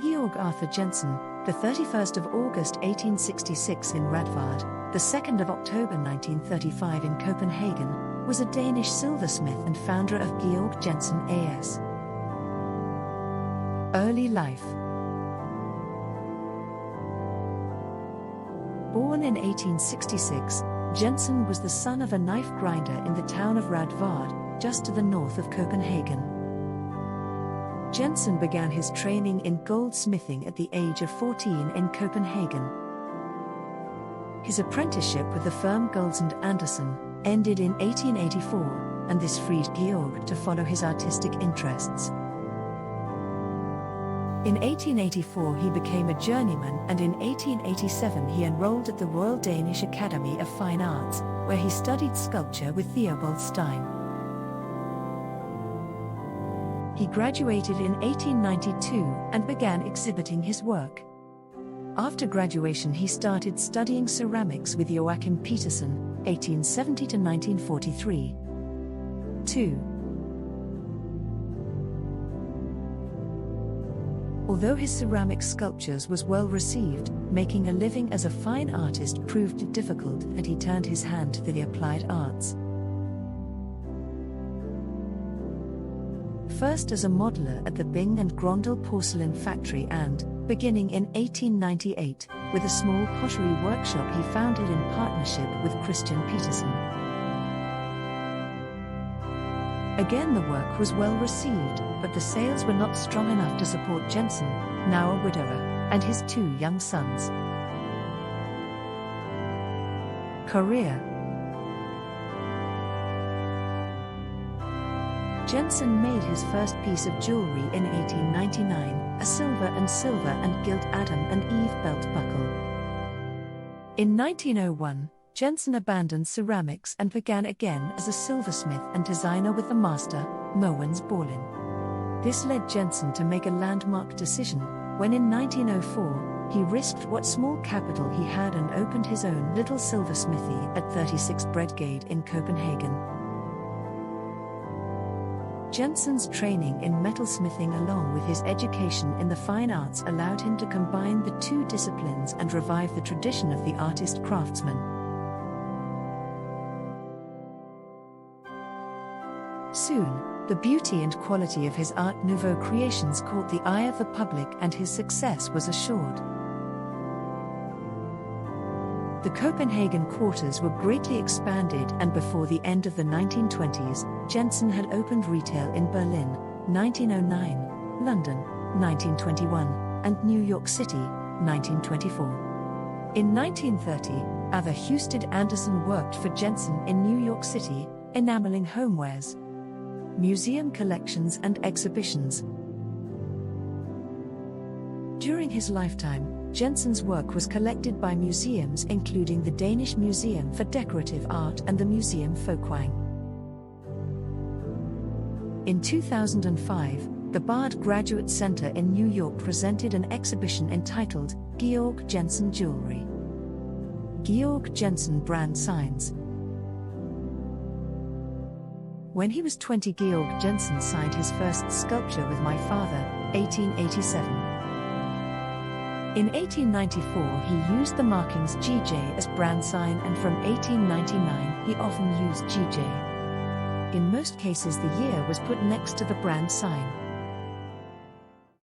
Georg Arthur Jensen, the 31st of August 1866 in Radvard, the 2nd of October 1935 in Copenhagen, was a Danish silversmith and founder of Georg Jensen A.S. Early life. Born in 1866, Jensen was the son of a knife grinder in the town of Radvard, just to the north of Copenhagen. Jensen began his training in goldsmithing at the age of 14 in Copenhagen. His apprenticeship with the firm Golds & Andersen ended in 1884, and this freed Georg to follow his artistic interests. In 1884 he became a journeyman, and in 1887 he enrolled at the Royal Danish Academy of Fine Arts, where he studied sculpture with Theobald Stein. He graduated in 1892 and began exhibiting his work. After graduation he started studying ceramics with Joachim Petersen, 1870 to 1943. 2. Although his ceramic sculptures was well received, making a living as a fine artist proved difficult, and he turned his hand to the applied arts. First as a modeler at the Bing and Grondel porcelain factory and, beginning in 1898, with a small pottery workshop he founded in partnership with Christian Petersen. Again the work was well received, but the sales were not strong enough to support Jensen, now a widower, and his 2 young sons. Career. Jensen made his first piece of jewelry in 1899, a silver and gilt Adam and Eve belt buckle. In 1901, Jensen abandoned ceramics and began again as a silversmith and designer with the master, Mogens Borlin. This led Jensen to make a landmark decision, when in 1904, he risked what small capital he had and opened his own little silversmithy at 36 Bredgade in Copenhagen. Jensen's training in metalsmithing along with his education in the fine arts allowed him to combine the 2 disciplines and revive the tradition of the artist-craftsman. Soon, the beauty and quality of his Art Nouveau creations caught the eye of the public and his success was assured. The Copenhagen quarters were greatly expanded, and before the end of the 1920s, Jensen had opened retail in Berlin, 1909, London, 1921, and New York City, 1924. In 1930, Arthur Husted Andersen worked for Jensen in New York City, enameling homewares, museum collections and exhibitions. During his lifetime, Jensen's work was collected by museums including the Danish Museum for Decorative Art and the Museum Folkwang. In 2005, the Bard Graduate Center in New York presented an exhibition entitled Georg Jensen Jewelry. Georg Jensen Brand Signs. When he was 20, Georg Jensen signed his first sculpture with My Father, 1887. In 1894 he used the markings GJ as brand sign, and from 1899 he often used GJ. In most cases the year was put next to the brand sign.